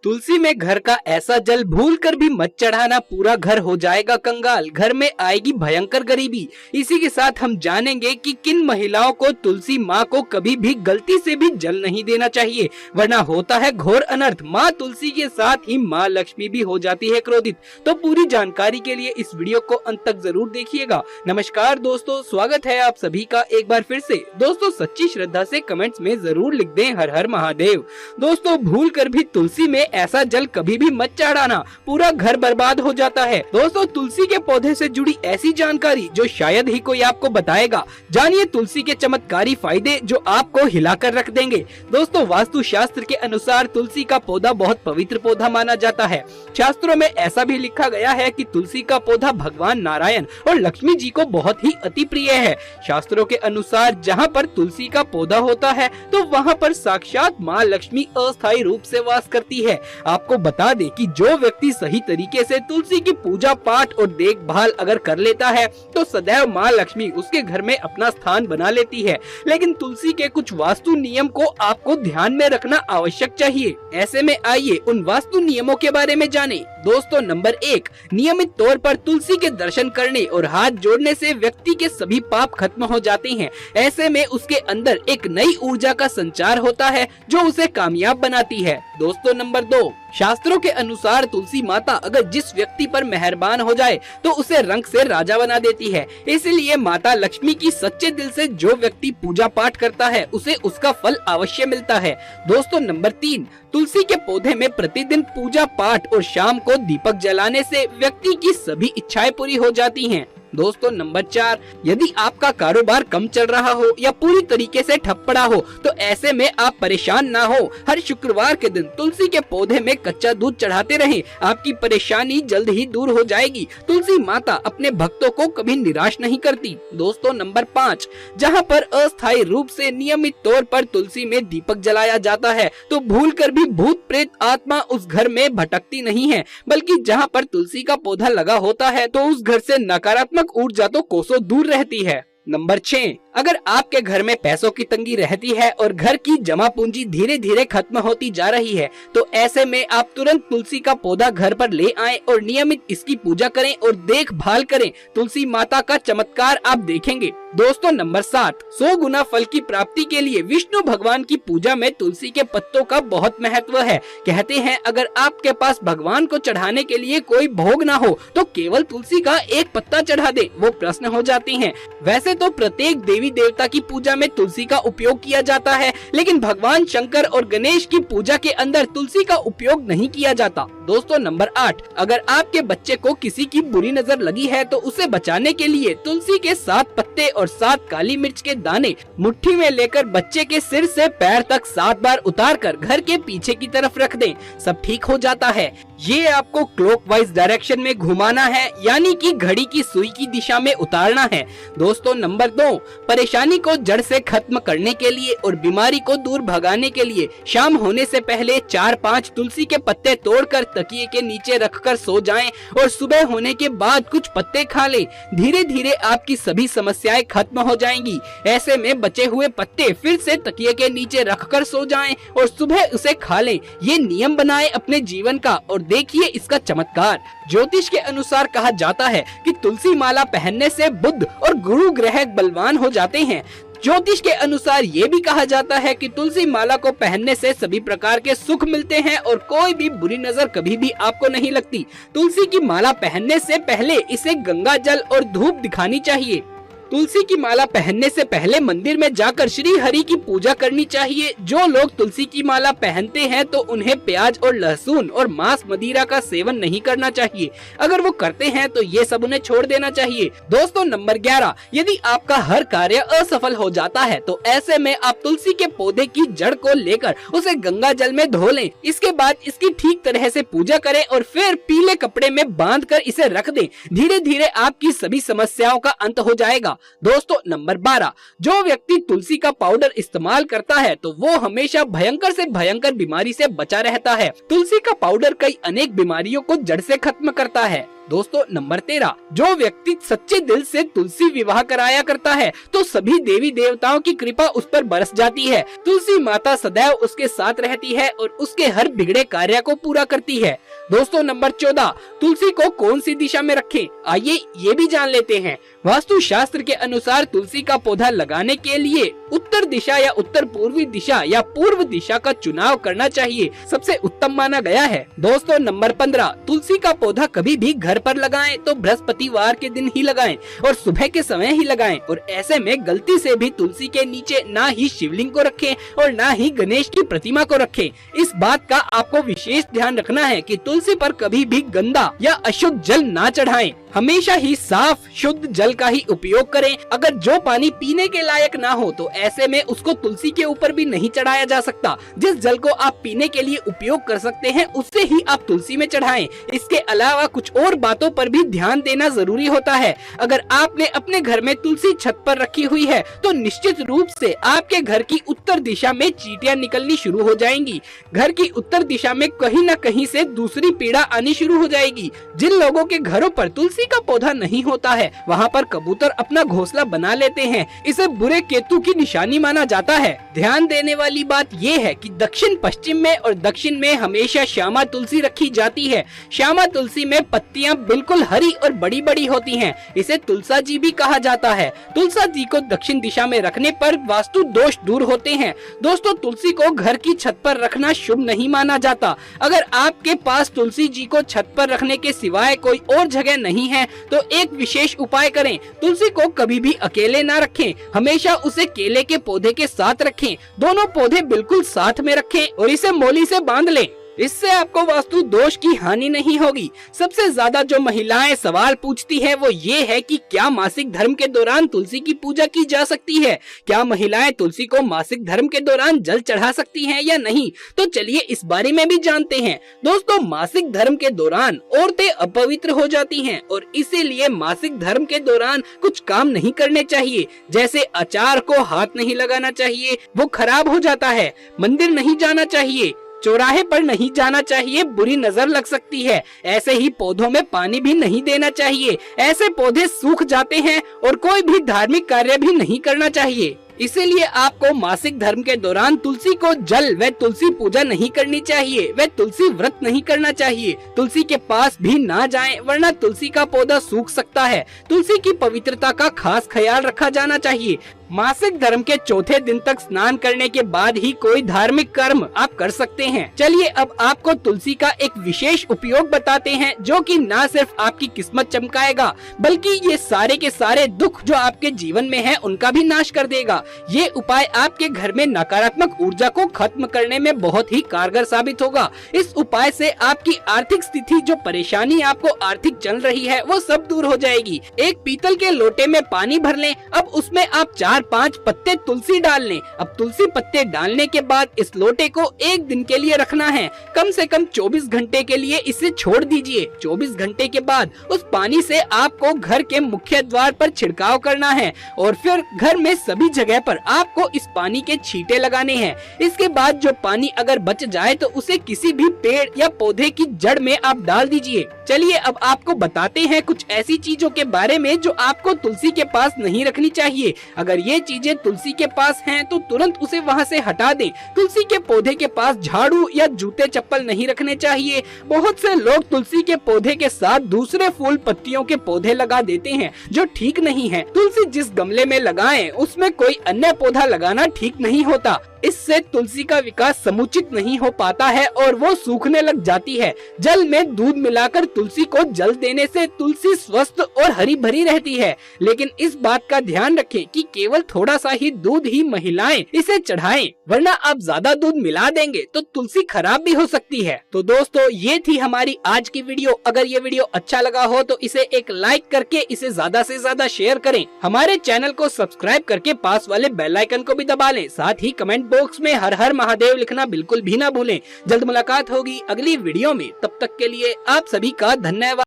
तुलसी में घर का ऐसा जल भूल कर भी मत चढ़ाना, पूरा घर हो जाएगा कंगाल, घर में आएगी भयंकर गरीबी। इसी के साथ हम जानेंगे कि किन महिलाओं को तुलसी माँ को कभी भी गलती से भी जल नहीं देना चाहिए, वरना होता है घोर अनर्थ। माँ तुलसी के साथ ही माँ लक्ष्मी भी हो जाती है क्रोधित। तो पूरी जानकारी के लिए इस वीडियो को अंत तक जरूर देखिएगा। नमस्कार दोस्तों, स्वागत है आप सभी का एक बार फिर से। दोस्तों सच्ची श्रद्धा से कमेंट्स में जरूर लिख दें हर हर महादेव। दोस्तों भूल कर भी तुलसी में ऐसा जल कभी भी मत चढ़ाना, पूरा घर बर्बाद हो जाता है। दोस्तों तुलसी के पौधे से जुड़ी ऐसी जानकारी जो शायद ही कोई आपको बताएगा। जानिए तुलसी के चमत्कारी फायदे जो आपको हिलाकर रख देंगे। दोस्तों वास्तु शास्त्र के अनुसार तुलसी का पौधा बहुत पवित्र पौधा माना जाता है। शास्त्रों में ऐसा भी लिखा गया है कि तुलसी का पौधा भगवान नारायण और लक्ष्मी जी को बहुत ही अति प्रिय है। शास्त्रों के अनुसार जहाँ पर तुलसी का पौधा होता है तो वहाँ पर साक्षात माँ लक्ष्मी अस्थायी रूप से वास करती है। आपको बता दें कि जो व्यक्ति सही तरीके से तुलसी की पूजा पाठ और देखभाल अगर कर लेता है तो सदैव माँ लक्ष्मी उसके घर में अपना स्थान बना लेती है। लेकिन तुलसी के कुछ वास्तु नियम को आपको ध्यान में रखना आवश्यक चाहिए। ऐसे में आइए उन वास्तु नियमों के बारे में जानें। दोस्तों नंबर 1, नियमित तौर पर तुलसी के दर्शन करने और हाथ जोड़ने से व्यक्ति के सभी पाप खत्म हो जाते हैं। ऐसे में उसके अंदर एक नई ऊर्जा का संचार होता है जो उसे कामयाब बनाती है। दोस्तों नंबर 2, शास्त्रों के अनुसार तुलसी माता अगर जिस व्यक्ति पर मेहरबान हो जाए तो उसे रंग से राजा बना देती है। इसलिए माता लक्ष्मी की सच्चे दिल से जो व्यक्ति पूजा पाठ करता है उसे उसका फल अवश्य मिलता है। दोस्तों नंबर 3, तुलसी के पौधे में प्रतिदिन पूजा पाठ और शाम को दीपक जलाने से व्यक्ति की सभी इच्छाएं पूरी हो जाती हैं। दोस्तों नंबर 4, यदि आपका कारोबार कम चल रहा हो या पूरी तरीके से ठप पड़ा हो तो ऐसे में आप परेशान ना हो। हर शुक्रवार के दिन तुलसी के पौधे में कच्चा दूध चढ़ाते रहें, आपकी परेशानी जल्द ही दूर हो जाएगी। तुलसी माता अपने भक्तों को कभी निराश नहीं करती। दोस्तों नंबर 5, जहां पर अस्थायी रूप से नियमित तौर पर तुलसी में दीपक जलाया जाता है तो भूल कर भी भूत प्रेत आत्मा उस घर में भटकती नहीं है, बल्कि जहाँ पर तुलसी का पौधा लगा होता है तो उस घर से नकारात्मक ऊर्जा तो कोसों दूर रहती है। नंबर 6, अगर आपके घर में पैसों की तंगी रहती है और घर की जमा पूंजी धीरे धीरे खत्म होती जा रही है तो ऐसे में आप तुरंत तुलसी का पौधा घर पर ले आएं और नियमित इसकी पूजा करें और देखभाल करें। तुलसी माता का चमत्कार आप देखेंगे। दोस्तों नंबर 7, 100 गुना फल की प्राप्ति के लिए विष्णु भगवान की पूजा में तुलसी के पत्तों का बहुत महत्व है। कहते हैं अगर आपके पास भगवान को चढ़ाने के लिए कोई भोग ना हो तो केवल तुलसी का एक पत्ता चढ़ा दे, वो प्रसन्न हो जाती हैं। वैसे तो प्रत्येक देवी देवता की पूजा में तुलसी का उपयोग किया जाता है, लेकिन भगवान शंकर और गणेश की पूजा के अंदर तुलसी का उपयोग नहीं किया जाता। दोस्तों नंबर 8, अगर आपके बच्चे को किसी की बुरी नजर लगी है तो उसे बचाने के लिए तुलसी के 7 पत्ते और 7 काली मिर्च के दाने मुट्ठी में लेकर बच्चे के सिर से पैर तक 7 बार उतारकर घर के पीछे की तरफ रख दें, सब ठीक हो जाता है। ये आपको क्लॉकवाइज डायरेक्शन में घुमाना है, यानी कि घड़ी की सुई की दिशा में उतारना है। दोस्तों नंबर 2, परेशानी को जड़ से खत्म करने के लिए और बीमारी को दूर भगाने के लिए शाम होने से पहले 4-5 तुलसी के पत्ते तोड़कर तकिए के नीचे रखकर सो जाएं और सुबह होने के बाद कुछ पत्ते खा लें। धीरे धीरे आपकी सभी समस्याएं खत्म हो जाएंगी। ऐसे में बचे हुए पत्ते फिर से तकिए के नीचे रखकर सो जाएं और सुबह उसे खा लें। ये नियम बनाएं अपने जीवन का और देखिए इसका चमत्कार। ज्योतिष के अनुसार कहा जाता है कि तुलसी माला पहनने से बुध और गुरु ग्रह बलवान हो जाते हैं। ज्योतिष के अनुसार ये भी कहा जाता है कि तुलसी माला को पहनने से सभी प्रकार के सुख मिलते हैं और कोई भी बुरी नजर कभी भी आपको नहीं लगती। तुलसी की माला पहनने से पहले इसे गंगा जल और धूप दिखानी चाहिए। तुलसी की माला पहनने से पहले मंदिर में जाकर श्री हरि की पूजा करनी चाहिए। जो लोग तुलसी की माला पहनते हैं तो उन्हें प्याज और लहसुन और मांस मदिरा का सेवन नहीं करना चाहिए। अगर वो करते हैं तो ये सब उन्हें छोड़ देना चाहिए। दोस्तों नंबर 11, यदि आपका हर कार्य असफल हो जाता है तो ऐसे में आप तुलसी के पौधे की जड़ को लेकर उसे गंगा जल में धो लें। इसके बाद इसकी ठीक तरह से पूजा करें और फिर पीले कपड़े में बांध कर इसे रख दें। धीरे धीरे आपकी सभी समस्याओं का अंत हो जाएगा। दोस्तों नंबर 12, जो व्यक्ति तुलसी का पाउडर इस्तेमाल करता है तो वो हमेशा भयंकर से भयंकर बीमारी से बचा रहता है। तुलसी का पाउडर कई अनेक बीमारियों को जड़ से खत्म करता है। दोस्तों नंबर 13, जो व्यक्ति सच्चे दिल से तुलसी विवाह कराया करता है तो सभी देवी देवताओं की कृपा उस पर बरस जाती है। तुलसी माता सदैव उसके साथ रहती है और उसके हर बिगड़े कार्य को पूरा करती है। दोस्तों नंबर 14, तुलसी को कौन सी दिशा में रखें, आइए ये भी जान लेते हैं। वास्तु शास्त्र के अनुसार तुलसी का पौधा लगाने के लिए उत्तर दिशा या उत्तर पूर्वी दिशा या पूर्व दिशा का चुनाव करना चाहिए, सबसे उत्तम माना गया है। दोस्तों नंबर 15, तुलसी का पौधा कभी भी घर पर लगाएं तो बृहस्पतिवार के दिन ही लगाएं और सुबह के समय ही लगाएं, और ऐसे में गलती से भी तुलसी के नीचे ना ही शिवलिंग को रखें और ना ही गणेश की प्रतिमा को रखें। इस बात का आपको विशेष ध्यान रखना है कि तुलसी पर कभी भी गंदा या अशुद्ध जल ना चढ़ाएं। हमेशा ही साफ शुद्ध जल का ही उपयोग करें। अगर जो पानी पीने के लायक ना हो तो ऐसे में उसको तुलसी के ऊपर भी नहीं चढ़ाया जा सकता। जिस जल को आप पीने के लिए उपयोग कर सकते हैं उससे ही आप तुलसी में चढ़ाएं। इसके अलावा कुछ और बातों पर भी ध्यान देना जरूरी होता है। अगर आपने अपने घर में तुलसी छत पर रखी हुई है तो निश्चित रूप से आपके घर की उत्तर दिशा में चींटियां निकलनी शुरू हो जाएंगी। घर की उत्तर दिशा में कहीं न कहीं से दूसरी पीड़ा आनी शुरू हो जाएगी। जिन लोगों के घरों पर तुलसी का पौधा नहीं होता है वहाँ पर कबूतर अपना घोंसला बना लेते हैं। इसे बुरे केतु की निशानी माना जाता है। ध्यान देने वाली बात ये है कि दक्षिण पश्चिम में और दक्षिण में हमेशा श्यामा तुलसी रखी जाती है। श्यामा तुलसी में पत्तियां बिल्कुल हरी और बड़ी बड़ी होती हैं। इसे तुलसा जी भी कहा जाता है। तुलसा जी को दक्षिण दिशा में रखने पर वास्तु दोष दूर होते हैं। दोस्तों तुलसी को घर की छत पर रखना शुभ नहीं माना जाता। अगर आपके पास तुलसी जी को छत पर रखने के सिवाय कोई और जगह नहीं है तो एक विशेष उपाय करें। तुलसी को कभी भी अकेले ना रखें, हमेशा उसे केले के पौधे के साथ रखें। दोनों पौधे बिल्कुल साथ में रखें और इसे मोली से बांध लें। इससे आपको वास्तु दोष की हानि नहीं होगी। सबसे ज्यादा जो महिलाएं सवाल पूछती है वो ये है कि क्या मासिक धर्म के दौरान तुलसी की पूजा की जा सकती है, क्या महिलाएं तुलसी को मासिक धर्म के दौरान जल चढ़ा सकती हैं या नहीं। तो चलिए इस बारे में भी जानते हैं। दोस्तों मासिक धर्म के दौरान औरतें अपवित्र हो जाती हैं और इसीलिए मासिक धर्म के दौरान कुछ काम नहीं करने चाहिए। जैसे अचार को हाथ नहीं लगाना चाहिए, वो खराब हो जाता है। मंदिर नहीं जाना चाहिए, चौराहे पर नहीं जाना चाहिए, बुरी नजर लग सकती है। ऐसे ही पौधों में पानी भी नहीं देना चाहिए, ऐसे पौधे सूख जाते हैं। और कोई भी धार्मिक कार्य भी नहीं करना चाहिए। इसीलिए आपको मासिक धर्म के दौरान तुलसी को जल व तुलसी पूजा नहीं करनी चाहिए, व तुलसी व्रत नहीं करना चाहिए। तुलसी के पास भी ना जाएं, वरना तुलसी का पौधा सूख सकता है। तुलसी की पवित्रता का खास ख्याल रखा जाना चाहिए। मासिक धर्म के चौथे दिन तक स्नान करने के बाद ही कोई धार्मिक कर्म आप कर सकते हैं। चलिए अब आपको तुलसी का एक विशेष उपयोग बताते हैं जो कि न सिर्फ आपकी किस्मत चमकाएगा बल्कि ये सारे के सारे दुख जो आपके जीवन में है उनका भी नाश कर देगा। ये उपाय आपके घर में नकारात्मक ऊर्जा को खत्म करने में बहुत ही कारगर साबित होगा। इस उपाय से आपकी आर्थिक स्थिति, जो परेशानी आपको आर्थिक चल रही है, वो सब दूर हो जाएगी। एक पीतल के लोटे में पानी भर लें। अब उसमें आप 4-5 पत्ते तुलसी डाल लें। अब तुलसी पत्ते डालने के बाद इस लोटे को एक दिन के लिए रखना है। कम से कम 24 घंटे के लिए इसे छोड़ दीजिए। 24 घंटे के बाद उस पानी से आपको घर के मुख्य द्वार पर छिड़काव करना है और फिर घर में सभी जगह पर आपको इस पानी के छींटे लगाने हैं। इसके बाद जो पानी अगर बच जाए तो उसे किसी भी पेड़ या पौधे की जड़ में आप डाल दीजिए। चलिए अब आपको बताते हैं कुछ ऐसी चीजों के बारे में जो आपको तुलसी के पास नहीं रखनी चाहिए। अगर ये चीजें तुलसी के पास हैं तो तुरंत उसे वहाँ से हटा दें। तुलसी के पौधे के पास झाड़ू या जूते चप्पल नहीं रखने चाहिए। बहुत से लोग तुलसी के पौधे के साथ दूसरे फूल पत्तियों के पौधे लगा देते हैं जो ठीक नहीं है। तुलसी जिस गमले में लगाएं उसमें कोई अन्य पौधा लगाना ठीक नहीं होता। इससे तुलसी का विकास समुचित नहीं हो पाता है और वो सूखने लग जाती है। जल में दूध मिलाकर तुलसी को जल देने से तुलसी स्वस्थ और हरी भरी रहती है। लेकिन इस बात का ध्यान रखें कि केवल थोड़ा सा ही दूध ही महिलाएं इसे चढ़ाएं, वरना आप ज्यादा दूध मिला देंगे तो तुलसी खराब भी हो सकती है। तो दोस्तों ये थी हमारी आज की वीडियो। अगर ये वीडियो अच्छा लगा हो तो इसे एक लाइक करके इसे ज्यादा से ज्यादा शेयर करें। हमारे चैनल को सब्सक्राइब करके पास वाले बेल आइकन को भी दबा लें। साथ ही कमेंट बॉक्स में हर हर महादेव लिखना बिल्कुल भी ना भूलें। जल्द मुलाकात होगी अगली वीडियो में। तब तक के लिए आप सभी का धन्यवाद।